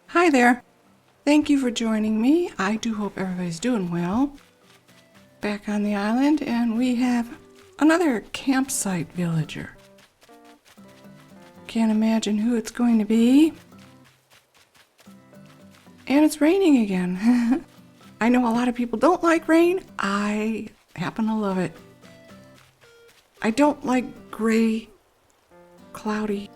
Hi there. Thank you for joining me. I do hope everybody's doing well. Back on the island, and we have another campsite villager. Can't imagine who it's going to be. And it's raining again. I know a lot of people don't like rain. I happen to love it. I don't like gray, cloudy,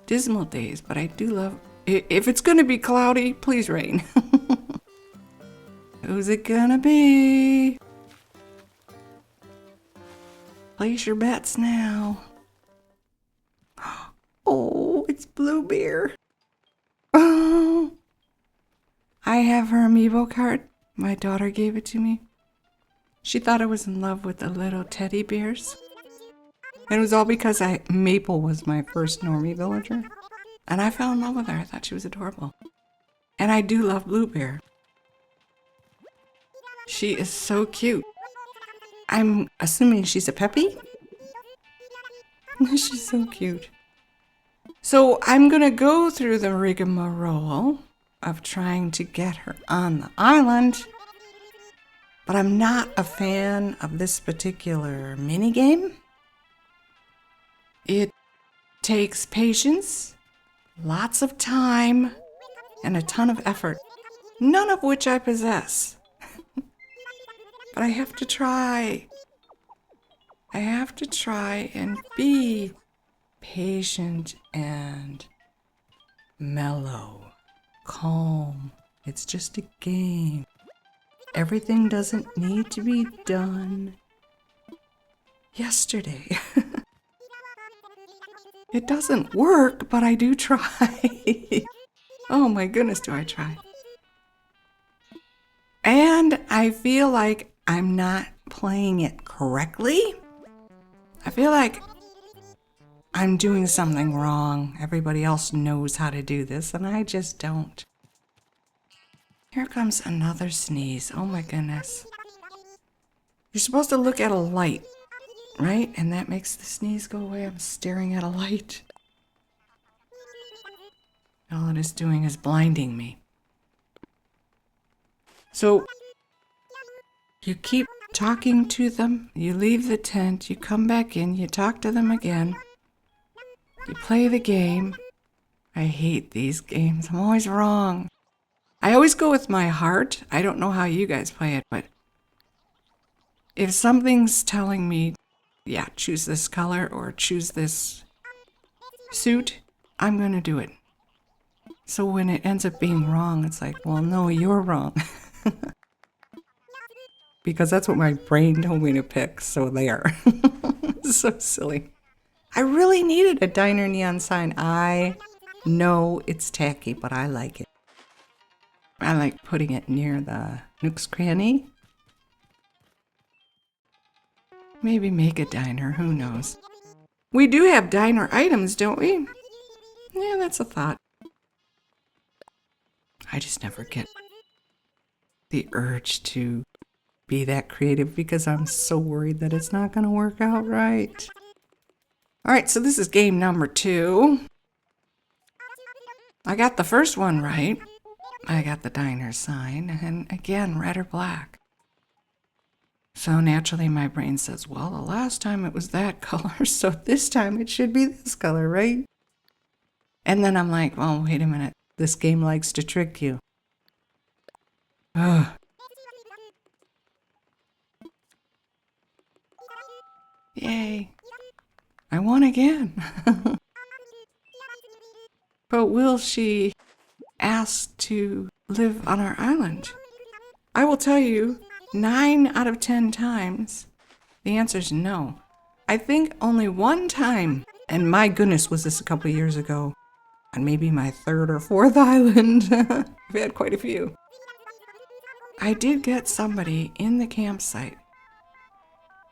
dismal days, but I do love if it's going to be cloudy, please rain. Who's it gonna be? Place your bets now. Oh, it's Bluebeard. Oh, I have her amiibo card. My daughter gave it to me. She thought I was in love with the little teddy bears. And it was all because Maple was my first normie villager. And I fell in love with her. I thought she was adorable. And I do love Bluebeard. She is so cute. I'm assuming she's a Peppy. She's so cute. So I'm going to go through the rigmarole of trying to get her on the island. But I'm not a fan of this particular minigame. It takes patience, lots of time, and a ton of effort, none of which I possess. But I have to try. I have to try and be patient and mellow, calm. It's just a game. Everything doesn't need to be done yesterday. It doesn't work, but I do try. Oh my goodness, do I try. And I feel like I'm not playing it correctly. I feel like I'm doing something wrong. Everybody else knows how to do this, and I just don't. Here comes another sneeze. Oh my goodness. You're supposed to look at a light, right? And that makes the sneeze go away. I'm staring at a light. All it is doing is blinding me. So you keep talking to them, you leave the tent, you come back in, you talk to them again, you play the game. I hate these games. I'm always wrong. I always go with my heart. I don't know how you guys play it, but if something's telling me, yeah, choose this color or choose this suit, I'm going to do it. So when it ends up being wrong, it's like, well, no, you're wrong. Because that's what my brain told me to pick, so there. So silly. I really needed a diner neon sign. I know it's tacky, but I like it. I like putting it near the Nook's Cranny. Maybe make a diner, who knows. We do have diner items, don't we? Yeah, that's a thought. I just never get the urge to be that creative because I'm so worried that it's not going to work out right. All right, so this is game number 2. I got the first one right. I got the diner sign, and again, red or black. So naturally my brain says, well, the last time it was that color, so this time it should be this color, right? And then I'm like, well, wait a minute. This game likes to trick you. Ugh. Yay. I won again. But will she ask to live on our island? I will tell you, 9 out of 10 times, the answer is no. I think only one time, and my goodness, was this a couple of years ago, on maybe my third or fourth island. I've had quite a few. I did get somebody in the campsite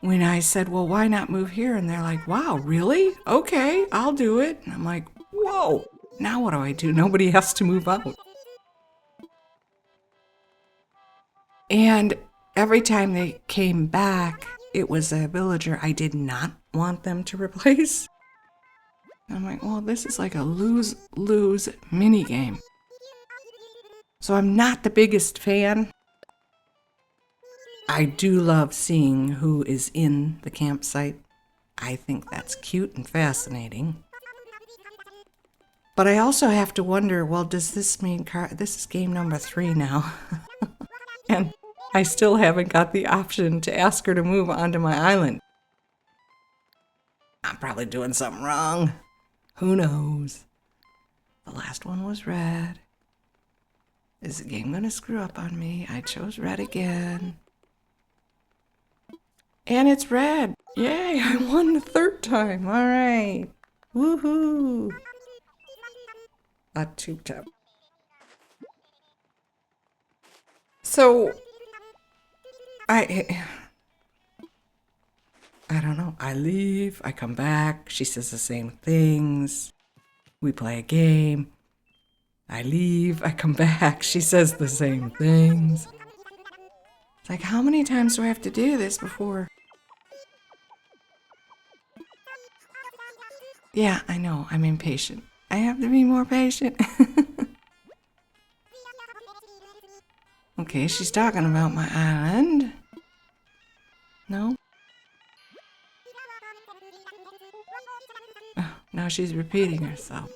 when I said, well, why not move here? And they're like, wow, really? Okay, I'll do it. And I'm like, whoa, now what do I do? Nobody has to move out. And every time they came back, it was a villager I did not want them to replace. I'm like, well, this is like a lose-lose mini game. So I'm not the biggest fan. I do love seeing who is in the campsite. I think that's cute and fascinating. But I also have to wonder, well, does this mean this is game number 3 now? And I still haven't got the option to ask her to move onto my island. I'm probably doing something wrong. Who knows? The last one was red. Is the game gonna screw up on me? I chose red again. And it's red. Yay, I won the 3rd time. All right. Woohoo. A tube top. So, I don't know. I leave, I come back, she says the same things. We play a game. I leave, I come back, she says the same things. It's like, how many times do I have to do this before? Yeah, I know, I'm impatient. I have to be more patient. Okay, she's talking about my island. No? Oh, now she's repeating herself.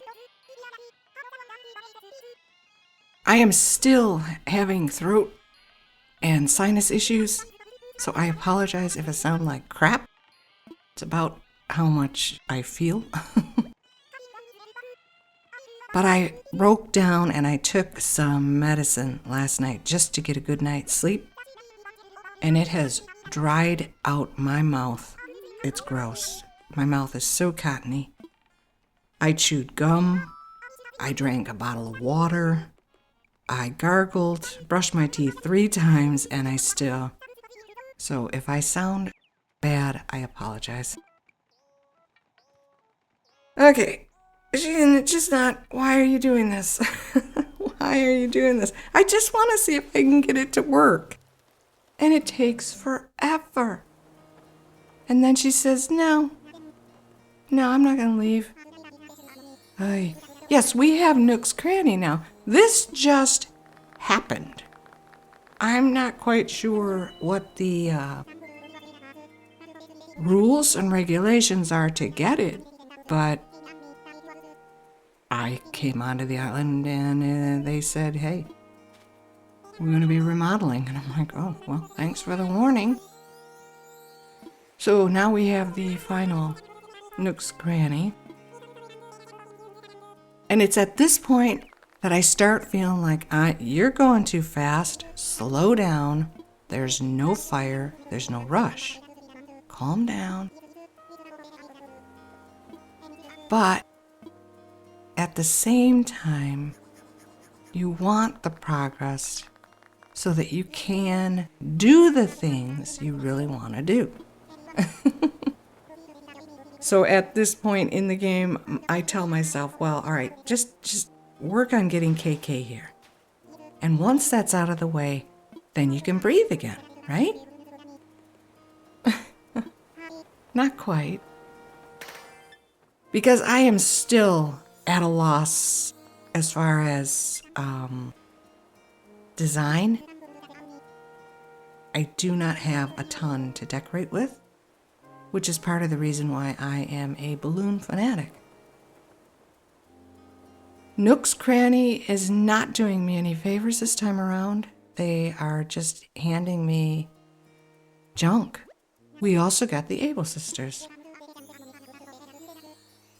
I am still having throat and sinus issues, so I apologize if I sound like crap. It's about how much I feel. But I broke down and I took some medicine last night just to get a good night's sleep. And it has dried out my mouth. It's gross. My mouth is so cottony. I chewed gum. I drank a bottle of water. I gargled, brushed my teeth 3 times, and I still. So if I sound bad, I apologize. Okay. She's just not, why are you doing this? Why are you doing this? I just want to see if I can get it to work. And it takes forever. And then she says, no, I'm not going to leave. Ay. Yes, we have Nook's Cranny now. This just happened. I'm not quite sure what the rules and regulations are to get it, but I came onto the island and they said, hey, we're going to be remodeling. And I'm like, oh, well, thanks for the warning. So now we have the final Nook's Cranny. And it's at this point that I start feeling like, you're going too fast. Slow down. There's no fire. There's no rush. Calm down. But at the same time, you want the progress so that you can do the things you really want to do. So at this point in the game, I tell myself, well, all right, just work on getting KK here. And once that's out of the way, then you can breathe again, right? Not quite. Because I am still at a loss as far as design. I do not have a ton to decorate with, which is part of the reason why I am a balloon fanatic. Nook's Cranny is not doing me any favors this time around. They are just handing me junk. We also got the Able Sisters.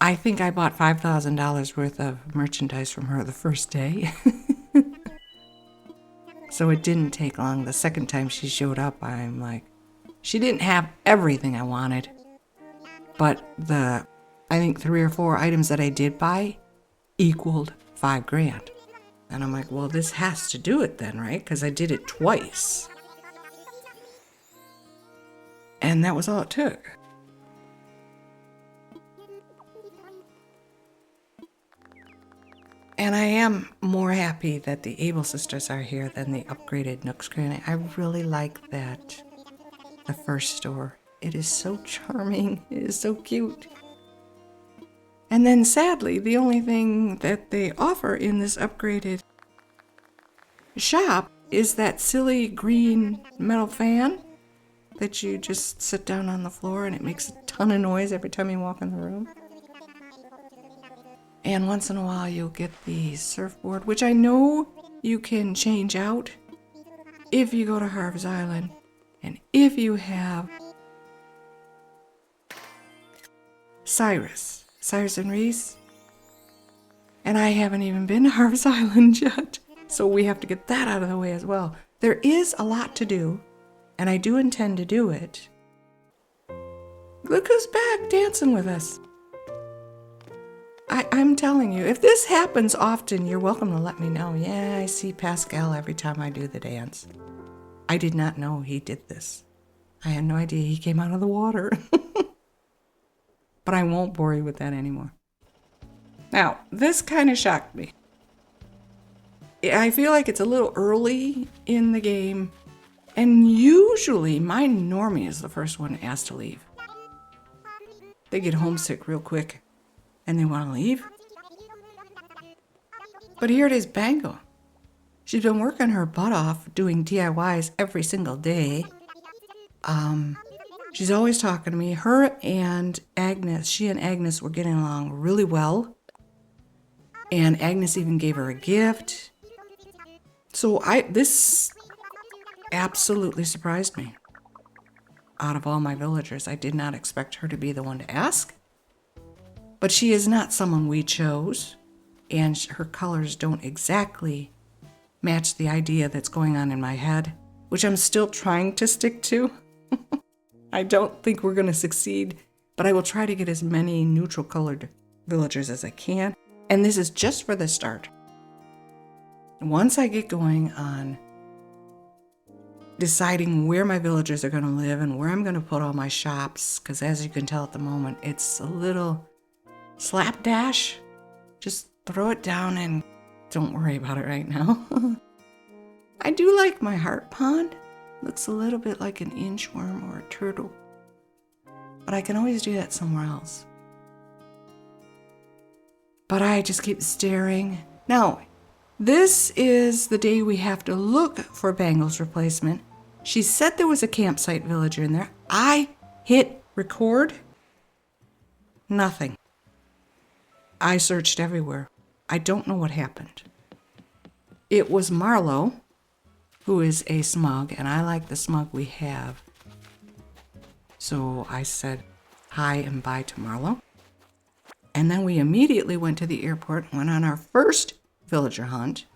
I think I bought $5,000 worth of merchandise from her the first day. So it didn't take long. The second time she showed up, I'm like, she didn't have everything I wanted, But I think 3 or 4 items that I did buy equaled $5,000. And I'm like, well, this has to do it then, right? Because I did it twice. And that was all it took. And I am more happy that the Able sisters are here than the upgraded Nook's Cranny. I really like that. The first store. It is so charming. It is so cute. And then sadly, the only thing that they offer in this upgraded shop is that silly green metal fan that you just sit down on the floor and it makes a ton of noise every time you walk in the room. And once in a while you'll get the surfboard, which I know you can change out if you go to Harv's Island and if you have Cyrus and Reese. And I haven't even been to Harv's Island yet, so we have to get that out of the way as well. There is a lot to do, and I do intend to do it. Look who's back dancing with us. I'm telling you, if this happens often, you're welcome to let me know. Yeah, I see Pascal every time I do the dance. I did not know he did this. I had no idea he came out of the water. But I won't bore you with that anymore. Now, this kind of shocked me. I feel like it's a little early in the game, and usually my normie is the first one asked to leave. They get homesick real quick, and they want to leave. But here it is, Bango. She's been working her butt off doing DIYs every single day. She's always talking to me. Her and Agnes, she and Agnes were getting along really well. And Agnes even gave her a gift. So this absolutely surprised me. Out of all my villagers, I did not expect her to be the one to ask. But she is not someone we chose. And her colors don't exactly match the idea that's going on in my head, which I'm still trying to stick to. I don't think we're going to succeed, but I will try to get as many neutral colored villagers as I can. And this is just for the start. Once I get going on deciding where my villagers are going to live and where I'm going to put all my shops, because as you can tell at the moment, it's a little slapdash. Just throw it down and don't worry about it right now. I do like my heart pond. Looks a little bit like an inchworm or a turtle. But I can always do that somewhere else. But I just keep staring. Now, this is the day we have to look for Bangle's replacement. She said there was a campsite villager in there. I hit record. Nothing. I searched everywhere. I don't know what happened. It was Marlowe, who is a smug, and I like the smug we have. So I said hi and bye to Marlowe. And then we immediately went to the airport and went on our first villager hunt.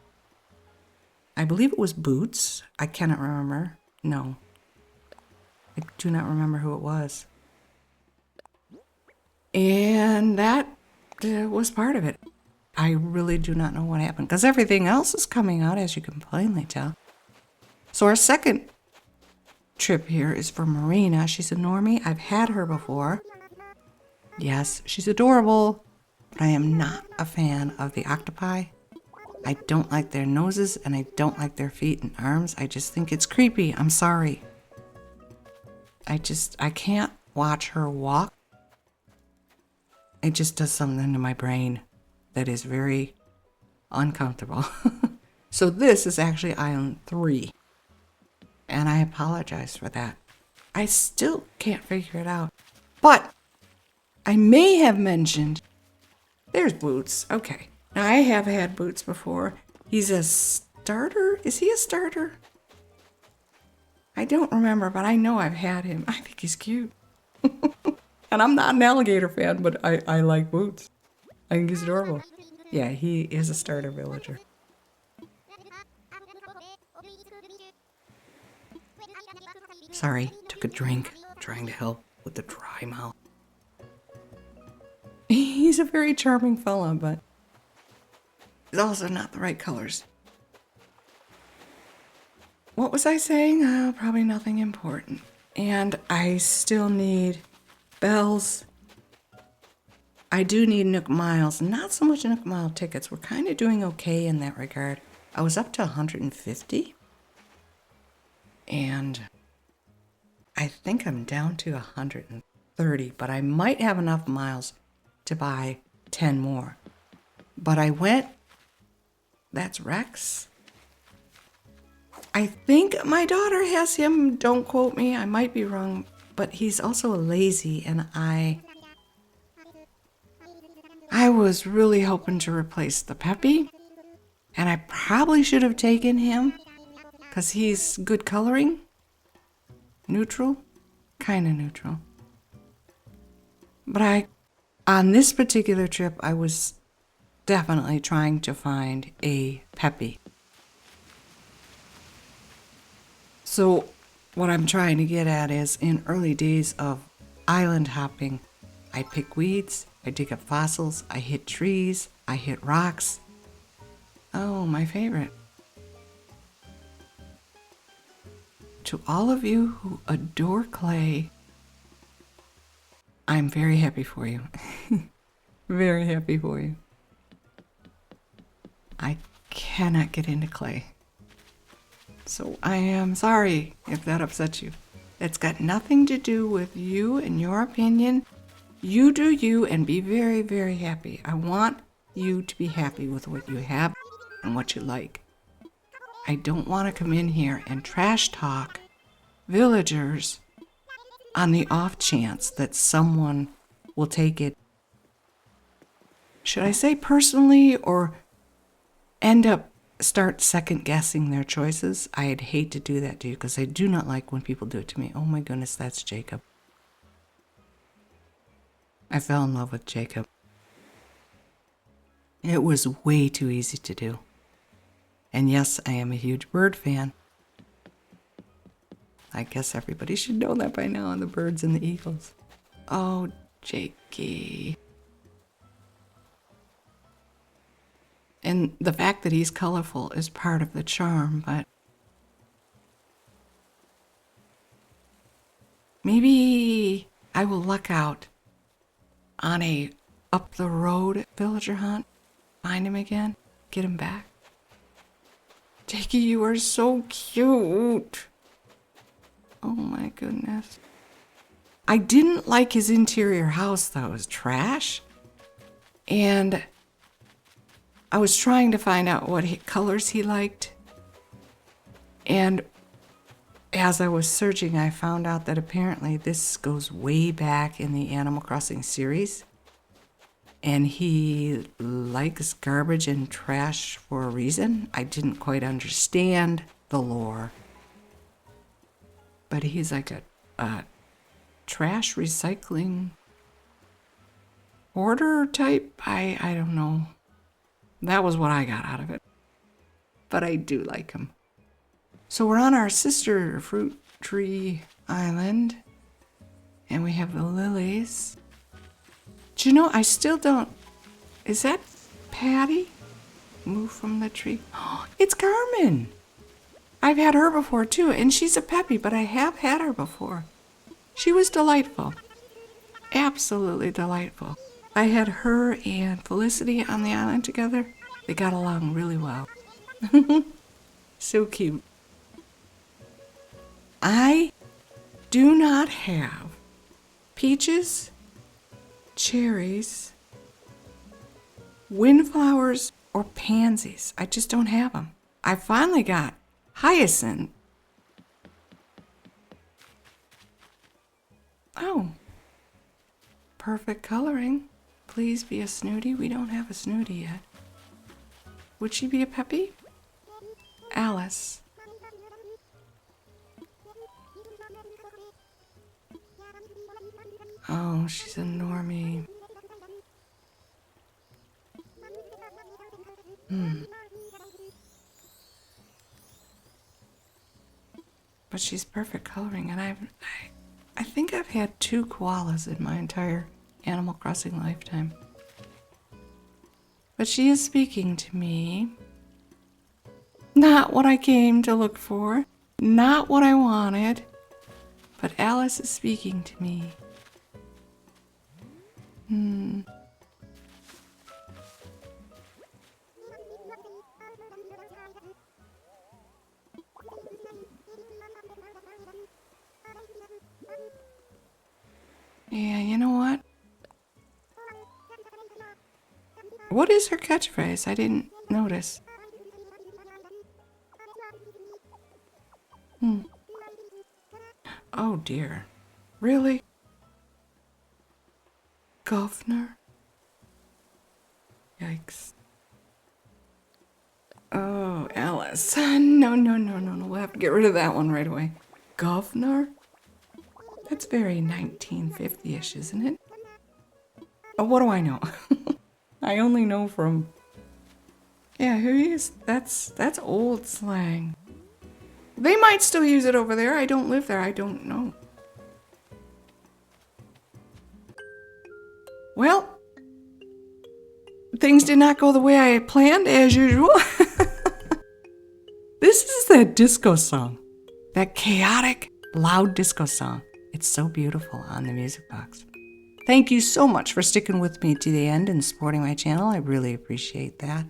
I believe it was Boots. I cannot remember. No. I do not remember who it was. And that was part of it. I really do not know what happened, because everything else is coming out, as you can plainly tell. So our second trip here is for Marina. She's a normie. I've had her before. Yes, she's adorable, but I am not a fan of the octopi. I don't like their noses, and I don't like their feet and arms. I just think it's creepy. I'm sorry. I can't watch her walk. It just does something to my brain that is very uncomfortable. So this is actually Island 3. And I apologize for that. I still can't figure it out. But I may have mentioned, there's Boots. Okay. Now I have had Boots before. He's a starter. Is he a starter? I don't remember, but I know I've had him. I think he's cute. And I'm not an alligator fan, but I like Boots. I think he's adorable. Yeah, he is a starter villager. Sorry, took a drink, trying to help with the dry mouth. he's a very charming fella, but he's also not the right colors. What was I saying? Probably nothing important. And I still need bells. I do need Nook Miles. Not so much Nook Mile tickets. We're kind of doing okay in that regard. I was up to 150. And I think I'm down to 130. But I might have enough miles to buy 10 more. But I went... That's Rex. I think my daughter has him. Don't quote me. I might be wrong. But he's also a lazy, and I was really hoping to replace the Peppy, and I probably should have taken him because he's good coloring. Neutral? Kind of neutral. But on this particular trip, I was definitely trying to find a Peppy. So what I'm trying to get at is, in early days of island hopping, I pick weeds, I dig up fossils, I hit trees, I hit rocks. Oh, my favorite. To all of you who adore clay, I'm very happy for you. Very happy for you. I cannot get into clay. So I am sorry if that upsets you. It's got nothing to do with you and your opinion. You do you and be very, very happy. I want you to be happy with what you have and what you like. I don't want to come in here and trash talk villagers on the off chance that someone will take it, should I say personally, or start second guessing their choices. I'd hate to do that to you because I do not like when people do it to me. Oh my goodness, that's Jacob. I fell in love with Jacob. It was way too easy to do. And yes, I am a huge bird fan. I guess everybody should know that by now, the birds and the eagles. Oh, Jakey. And the fact that he's colorful is part of the charm, but maybe I will luck out on a up the road villager hunt, find him again, get him back. Jakey, you are so cute. Oh my goodness. I didn't like his interior house though, it was trash. And I was trying to find out what colors he liked. And as I was searching, I found out that apparently this goes way back in the Animal Crossing series. And he likes garbage and trash for a reason. I didn't quite understand the lore. But he's like a trash recycling hoarder type. I don't know. That was what I got out of it. But I do like him. So we're on our sister fruit tree island. And we have the lilies. Do you know, I still don't... Is that Patty? Move from the tree. Oh, it's Carmen. I've had her before too. And she's a Peppy, but I have had her before. She was delightful. Absolutely delightful. I had her and Felicity on the island together. They got along really well. So cute. I do not have peaches, cherries, windflowers, or pansies. I just don't have them. I finally got hyacinth. Oh. Perfect coloring. Please be a snooty. We don't have a snooty yet. Would she be a Peppy? Alice. Oh, she's a normie. But she's perfect coloring, and I think I've had 2 koalas in my entire Animal Crossing lifetime. But she is speaking to me. Not what I came to look for, not what I wanted, but Alice is speaking to me. Yeah, you know what? What is her catchphrase? I didn't notice. Oh dear. Really? Governor? Yikes. Oh, Alice. No. We'll have to get rid of that one right away. Governor? That's very 1950-ish, isn't it? Oh, what do I know? I only know from... Yeah, who is... That's old slang. They might still use it over there. I don't live there. I don't know. Well, things did not go the way I had planned, as usual. This is that disco song. That chaotic, loud disco song. It's so beautiful on the music box. Thank you so much for sticking with me to the end and supporting my channel. I really appreciate that.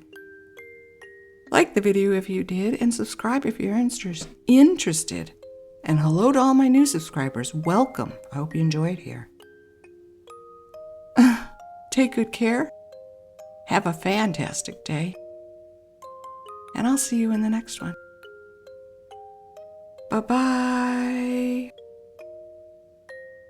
Like the video if you did, and subscribe if you're interested. And hello to all my new subscribers. Welcome. I hope you enjoyed here. Take good care. Have a fantastic day. And I'll see you in the next one. Bye-bye.